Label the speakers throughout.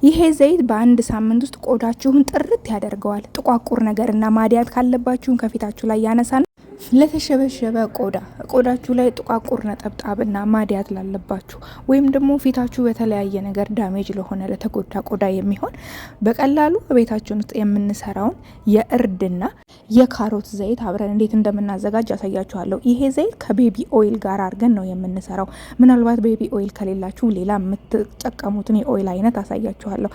Speaker 1: ይሄ ዘይት በአንድ ሳምንት ውስጥ ቆዳችሁን ጥርት ያደርገዋል። ጥቋቁር ነገርና ማዲያት ካለባችሁን ከፊታችሁ ላይ ያነሳል። ለተሸበሸበ ቆዳችሁ ላይ ጥቋቁር ነጠብጣብና ማዲያት ላለባችሁ ወይም ደግሞ ፊታችሁ በተለያየ ነገር ዳሜጅ ለሆነ ለተጎዳ ቆዳ የሚሆን በቀላሉ ቤታችን ውስጥ የምንሰራውን የእርድና የካሮት ዘይት አብረን እንዴት እንደምናዘጋጅ ያሳያችኋለሁ። ይሄ ዘይት ከቤቢ ኦይል ጋር አድርገን ነው የምንሰራው። ምናልባት ቤቢ ኦይል ከሌላችሁ ሌላ የምትጠቀሙትን የኦይል አይነት አሳያችኋለሁ።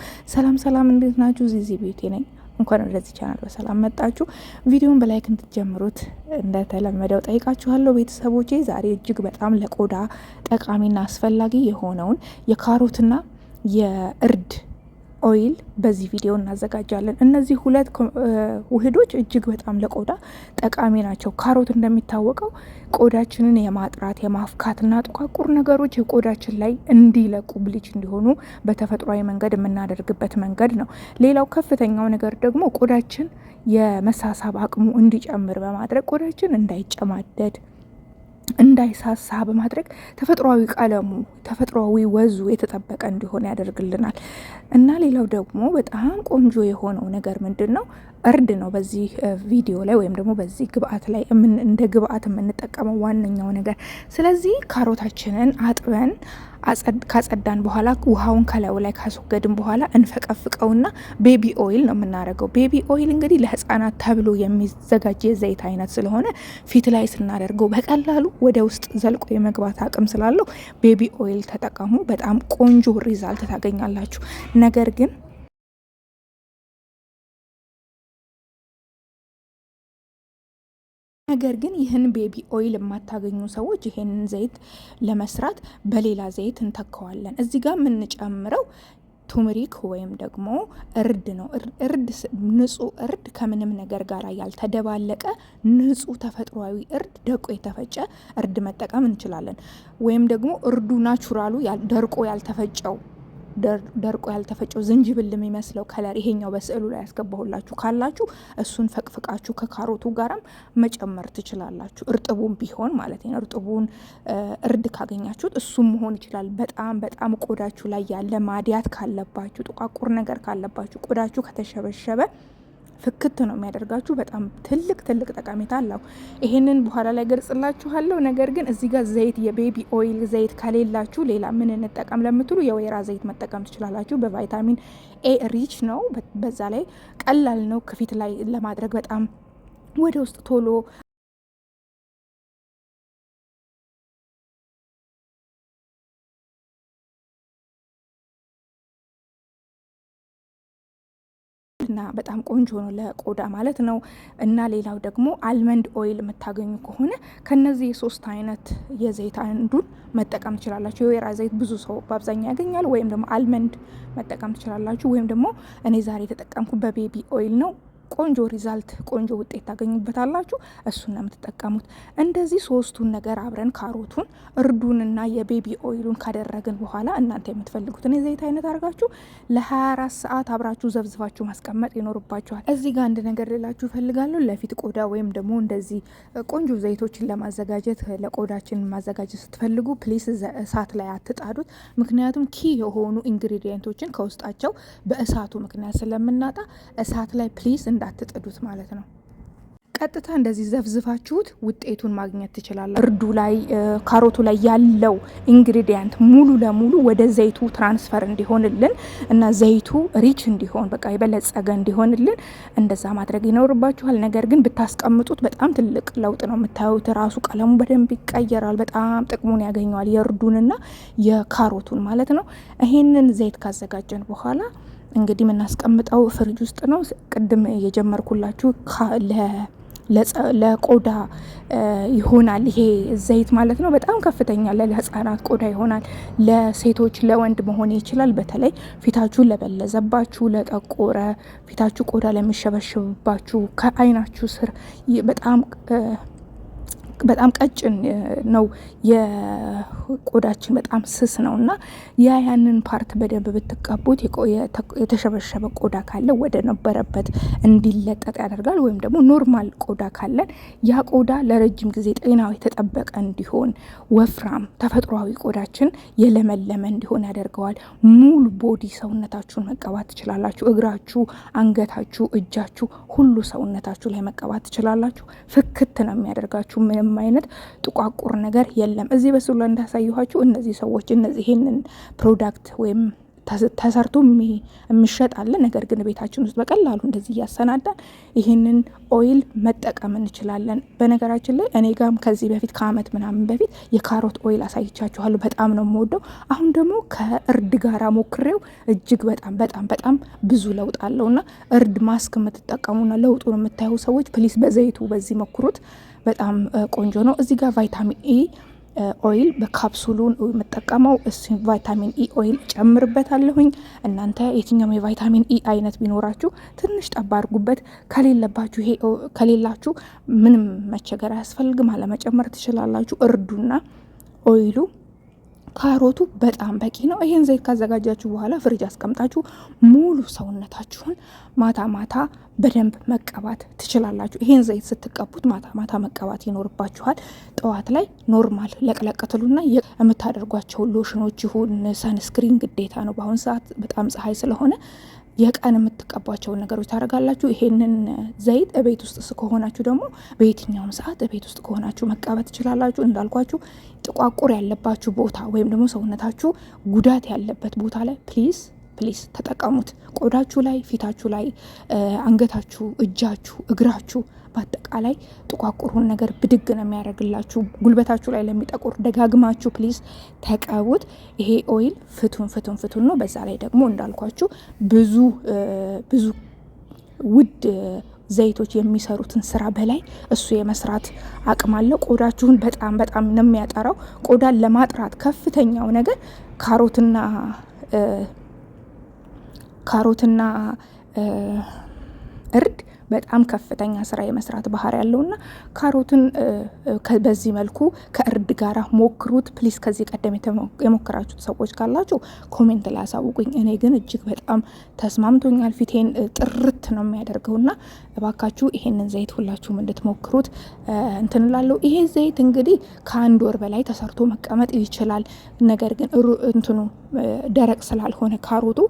Speaker 1: ሰላም፣ እንዴት ናችሁ? ዚዚ ቢዩቲ ነኝ። እንኳን ወደዚህ ቻናል በሰላም መጣችሁ። ቪዲዮን በላይክ እንድትጀምሩት እንደተለመደው ጠይቃችኋለሁ ቤተሰቦቼ። ዛሬ እጅግ በጣም ለቆዳ ጠቃሚና አስፈላጊ የሆነውን የካሮትና የእርድ ኦይል በዚህ ቪዲዮ እናዘጋጃለን። እነዚህ ሁለት ውህዶች እጅግ በጣም ለቆዳ ጠቃሚ ናቸው። ካሮት እንደሚታወቀው ቆዳችንን የማጥራት የማፍካትና ጥቋቁር ነገሮች የቆዳችን ላይ እንዲለቁ ብሊች እንዲሆኑ በተፈጥሯዊ መንገድ የምናደርግበት መንገድ ነው። ሌላው ከፍተኛው ነገር ደግሞ ቆዳችን የመሳሳብ አቅሙ እንዲጨምር በማድረግ ቆዳችን እንዳይጨማደድ እንዳይሳሳ በማድረግ ተፈጥሯዊ ቀለሙ ተፈጥሯዊ ወዙ የተጠበቀ እንዲሆን ያደርግልናል። እና ሌላው ደግሞ በጣም ቆንጆ የሆነው ነገር ምንድን ነው? እርድ ነው። በዚህ ቪዲዮ ላይ ወይም ደግሞ በዚህ ግብአት ላይ እንደ ግብአት የምንጠቀመው ዋነኛው ነገር። ስለዚህ ካሮታችንን አጥበን ካጸዳን በኋላ ውሃውን ከላዩ ላይ ካስወገድን በኋላ እንፈቀፍቀውና ቤቢ ኦይል ነው የምናደርገው። ቤቢ ኦይል እንግዲህ ለሕፃናት ተብሎ የሚዘጋጅ የዘይት አይነት ስለሆነ ፊት ላይ ስናደርገው በቀላሉ ወደ ውስጥ ዘልቆ የመግባት አቅም ስላለው ቤቢ ኦይል ተጠቀሙ። በጣም ቆንጆ ሪዛልት ታገኛላችሁ። ነገር ግን ይህን ቤቢ ኦይል የማታገኙ ሰዎች ይሄንን ዘይት ለመስራት በሌላ ዘይት እንተካዋለን። እዚህ ጋር የምንጨምረው ቱምሪክ ወይም ደግሞ እርድ ነው። ንጹህ እርድ ከምንም ነገር ጋር ያልተደባለቀ ንጹህ ተፈጥሯዊ እርድ ደቆ የተፈጨ እርድ መጠቀም እንችላለን። ወይም ደግሞ እርዱ ናቹራሉ ደርቆ ያልተፈጨው ዝንጅብል የሚመስለው ከለር ይሄኛው በስዕሉ ላይ ያስገባሁላችሁ ካላችሁ እሱን ፈቅፍቃችሁ ከካሮቱ ጋራም መጨመር ትችላላችሁ። እርጥቡን ቢሆን ማለት ነው። እርጥቡን እርድ ካገኛችሁት እሱም መሆን ይችላል። በጣም ቆዳችሁ ላይ ያለ ማዲያት ካለባችሁ፣ ጥቋቁር ነገር ካለባችሁ፣ ቆዳችሁ ከተሸበሸበ ፍክት ነው የሚያደርጋችሁ። በጣም ትልቅ ጠቀሜታ አለው። ይሄንን በኋላ ላይ ገልጽላችኋለሁ። ነገር ግን እዚህ ጋር ዘይት የቤቢ ኦይል ዘይት ከሌላችሁ ሌላ ምን እንጠቀም ለምትሉ የወይራ ዘይት መጠቀም ትችላላችሁ። በቫይታሚን ኤ ሪች ነው። በዛ ላይ ቀላል ነው ከፊት ላይ ለማድረግ በጣም ወደ ውስጥ ቶሎ እና በጣም ቆንጆ ነው ለቆዳ ማለት ነው። እና ሌላው ደግሞ አልመንድ ኦይል የምታገኙ ከሆነ ከነዚህ የሶስት አይነት የዘይት አንዱን መጠቀም ትችላላችሁ። የወይራ ዘይት ብዙ ሰው በአብዛኛው ያገኛል። ወይም ደግሞ አልመንድ መጠቀም ትችላላችሁ። ወይም ደግሞ እኔ ዛሬ የተጠቀምኩ በቤቢ ኦይል ነው። ቆንጆ ሪዛልት ቆንጆ ውጤት ታገኙበታላችሁ። እሱን ነው የምትጠቀሙት። እንደዚህ ሶስቱን ነገር አብረን ካሮቱን፣ እርዱንና የቤቢ ኦይሉን ካደረግን በኋላ እናንተ የምትፈልጉትን የዘይት አይነት አድርጋችሁ ለ24 ሰዓት አብራችሁ ዘብዝፋችሁ ማስቀመጥ ይኖርባችኋል። እዚህ ጋር አንድ ነገር ልላችሁ እፈልጋለሁ። ለፊት ቆዳ ወይም ደግሞ እንደዚህ ቆንጆ ዘይቶችን ለማዘጋጀት ለቆዳችን ማዘጋጀት ስትፈልጉ ፕሊስ እሳት ላይ አትጣዱት። ምክንያቱም ኪ የሆኑ ኢንግሪዲየንቶችን ከውስጣቸው በእሳቱ ምክንያት ስለምናጣ እሳት ላይ ፕሊስ እንዳትጥዱት ማለት ነው። ቀጥታ እንደዚህ ዘፍዝፋችሁት ውጤቱን ማግኘት ትችላላችሁ። እርዱ ላይ ካሮቱ ላይ ያለው ኢንግሪዲየንት ሙሉ ለሙሉ ወደ ዘይቱ ትራንስፈር እንዲሆንልን እና ዘይቱ ሪች እንዲሆን በቃ የበለጸገ እንዲሆንልን እንደዛ ማድረግ ይኖርባችኋል። ነገር ግን ብታስቀምጡት በጣም ትልቅ ለውጥ ነው የምታዩት። ራሱ ቀለሙ በደንብ ይቀየራል። በጣም ጥቅሙን ያገኘዋል፣ የእርዱንና የካሮቱን ማለት ነው። ይሄንን ዘይት ካዘጋጀን በኋላ እንግዲህ የምናስቀምጠው ፍሪጅ ውስጥ ነው። ቅድም የጀመርኩላችሁ ለቆዳ ይሆናል ይሄ ዘይት ማለት ነው። በጣም ከፍተኛ ለህፃናት ቆዳ ይሆናል። ለሴቶች ለወንድ መሆን ይችላል። በተለይ ፊታችሁ ለበለዘባችሁ፣ ለጠቆረ ፊታችሁ፣ ቆዳ ለሚሸበሸብባችሁ፣ ከአይናችሁ ስር በጣም በጣም ቀጭን ነው፣ የቆዳችን በጣም ስስ ነው እና ያንን ፓርት በደንብ ብትቀቡት የተሸበሸበ ቆዳ ካለ ወደ ነበረበት እንዲለጠጥ ያደርጋል። ወይም ደግሞ ኖርማል ቆዳ ካለን ያ ቆዳ ለረጅም ጊዜ ጤናው የተጠበቀ እንዲሆን፣ ወፍራም ተፈጥሯዊ ቆዳችን የለመለመ እንዲሆን ያደርገዋል። ሙሉ ቦዲ ሰውነታችሁን መቀባት ትችላላችሁ። እግራችሁ፣ አንገታችሁ፣ እጃችሁ ሁሉ ሰውነታችሁ ላይ መቀባት ትችላላችሁ። ፍክት ነው የሚያደርጋችሁ። ምንም አይነት ጥቋቁር ነገር የለም። እዚህ በስሉ ላይ እንዳሳየኋችሁ እነዚህ ሰዎች ይህንን ፕሮዳክት ወይም ተሰርቶ የሚሸጥ አለ። ነገር ግን ቤታችን ውስጥ በቀላሉ እንደዚህ እያሰናዳን ይህንን ኦይል መጠቀም እንችላለን። በነገራችን ላይ እኔ ጋም ከዚህ በፊት ከአመት ምናምን በፊት የካሮት ኦይል አሳይቻችኋለሁ። በጣም ነው የምወደው። አሁን ደግሞ ከእርድ ጋር ሞክሬው እጅግ በጣም በጣም በጣም ብዙ ለውጥ አለውና እርድ ማስክ የምትጠቀሙና ለውጡን የምታዩ ሰዎች ፕሊስ በዘይቱ በዚህ ሞክሩት። በጣም ቆንጆ ነው። እዚህ ጋር ቫይታሚን ኢ ኦይል በካፕሱሉን የምጠቀመው ቫይታሚን ኢ ኦይል ጨምርበታለሁኝ። እናንተ የትኛውም የቫይታሚን ኢ አይነት ቢኖራችሁ ትንሽ ጠባ አድርጉበት። ከሌላችሁ ምንም መቸገር አያስፈልግም፣ አለመጨመር ትችላላችሁ። እርዱና ኦይሉ ካሮቱ በጣም በቂ ነው። ይሄን ዘይት ካዘጋጃችሁ በኋላ ፍሪጅ አስቀምጣችሁ ሙሉ ሰውነታችሁን ማታ ማታ በደንብ መቀባት ትችላላችሁ። ይሄን ዘይት ስትቀቡት ማታ ማታ መቀባት ይኖርባችኋል። ጠዋት ላይ ኖርማል ለቅለቅትሉና የምታደርጓቸው ሎሽኖች ይሁን ሰንስክሪን ግዴታ ነው። በአሁን ሰዓት በጣም ፀሐይ ስለሆነ የቀን የምትቀቧቸውን ነገሮች ታደርጋላችሁ። ይሄንን ዘይት እቤት ውስጥ ከሆናችሁ ደግሞ በየትኛውም ሰዓት እቤት ውስጥ ከሆናችሁ መቀባት ትችላላችሁ። እንዳልኳችሁ ጥቋቁር ያለባችሁ ቦታ ወይም ደግሞ ሰውነታችሁ ጉዳት ያለበት ቦታ ላይ ፕሊዝ ተጠቀሙት። ቆዳችሁ ላይ፣ ፊታችሁ ላይ፣ አንገታችሁ፣ እጃችሁ፣ እግራችሁ በአጠቃላይ ጥቋቁሩን ነገር ብድግ ነው የሚያደርግላችሁ። ጉልበታችሁ ላይ ለሚጠቁር ደጋግማችሁ ፕሊዝ ተቀቡት። ይሄ ኦይል ፍቱን ነው። በዛ ላይ ደግሞ እንዳልኳችሁ ብዙ ውድ ዘይቶች የሚሰሩትን ስራ በላይ እሱ የመስራት አቅም አለው። ቆዳችሁን በጣም በጣም ነው የሚያጠራው። ቆዳን ለማጥራት ከፍተኛው ነገር ካሮትና እርድ በጣም ከፍተኛ ስራ የመስራት ባህሪ ያለውና ካሮትን በዚህ መልኩ ከእርድ ጋራ ሞክሩት ፕሊስ። ከዚህ ቀደም የሞከራችሁት ሰዎች ካላችሁ ኮሜንት ላይ አሳውቁኝ። እኔ ግን እጅግ በጣም ተስማምቶኛል። ፊቴን ጥርት ነው የሚያደርገውና እባካችሁ ይሄንን ዘይት ሁላችሁም እንድትሞክሩት እንትንላለሁ። ይሄ ዘይት እንግዲህ ከ1 ወር በላይ ተሰርቶ መቀመጥ ይችላል። ነገር ግን ደረቅ ስላልሆነ ካሮቱ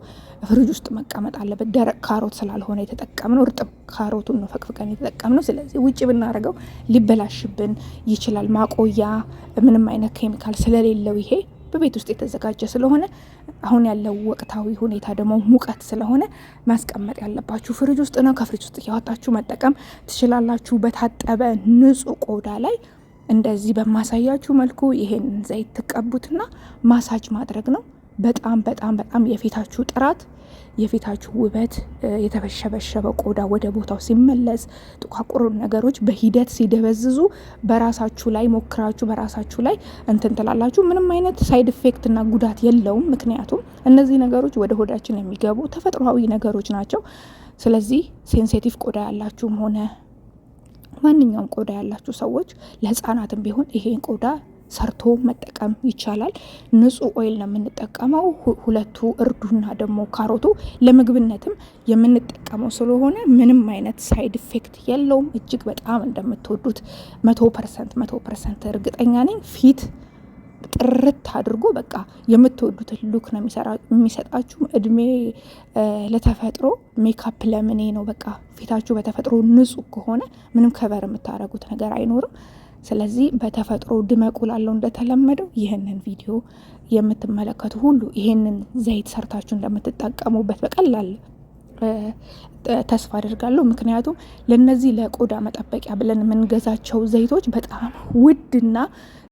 Speaker 1: ፍሪጅ ውስጥ መቀመጥ አለበት። ደረቅ ካሮት ስላልሆነ የተጠቀምነው እርጥብ ካሮቱን ነው ፈቅፍቀን የተጠቀምነው። ስለዚህ ውጭ ብናደርገው ሊበላሽብን ይችላል። ማቆያ ምንም አይነት ኬሚካል ስለሌለው ይሄ በቤት ውስጥ የተዘጋጀ ስለሆነ አሁን ያለው ወቅታዊ ሁኔታ ደግሞ ሙቀት ስለሆነ ማስቀመጥ ያለባችሁ ፍሪጅ ውስጥ ነው። ከፍሪጅ ውስጥ እያወጣችሁ መጠቀም ትችላላችሁ። በታጠበ ንጹህ ቆዳ ላይ እንደዚህ በማሳያችሁ መልኩ ይሄን ዘይት ትቀቡትና ማሳጅ ማድረግ ነው። በጣም በጣም በጣም የፊታችሁ ጥራት፣ የፊታችሁ ውበት፣ የተበሸበሸበ ቆዳ ወደ ቦታው ሲመለስ፣ ጥቋቁር ነገሮች በሂደት ሲደበዝዙ በራሳችሁ ላይ ሞክራችሁ በራሳችሁ ላይ እንትን ትላላችሁ። ምንም አይነት ሳይድ ኢፌክት እና ጉዳት የለውም። ምክንያቱም እነዚህ ነገሮች ወደ ሆዳችን የሚገቡ ተፈጥሯዊ ነገሮች ናቸው። ስለዚህ ሴንሲቲቭ ቆዳ ያላችሁም ሆነ ማንኛውም ቆዳ ያላችሁ ሰዎች ለህፃናትም ቢሆን ይሄን ቆዳ ሰርቶ መጠቀም ይቻላል። ንጹህ ኦይል ነው የምንጠቀመው። ሁለቱ እርዱና ደግሞ ካሮቱ ለምግብነትም የምንጠቀመው ስለሆነ ምንም አይነት ሳይድ ኢፌክት የለውም። እጅግ በጣም እንደምትወዱት 100% እርግጠኛ ነኝ። ፊት ጥርት አድርጎ በቃ የምትወዱትን ሉክ ነው የሚሰጣችሁ። እድሜ ለተፈጥሮ ሜካፕ ለምኔ ነው። በቃ ፊታችሁ በተፈጥሮ ንጹህ ከሆነ ምንም ከበር የምታደርጉት ነገር አይኖርም። ስለዚህ በተፈጥሮ ድመቁ ላለው እንደተለመደው ይህንን ቪዲዮ የምትመለከቱ ሁሉ ይህንን ዘይት ሰርታችሁ እንደምትጠቀሙበት በቀላል ተስፋ አድርጋለሁ። ምክንያቱም ለነዚህ ለቆዳ መጠበቂያ ብለን የምንገዛቸው ዘይቶች በጣም ውድና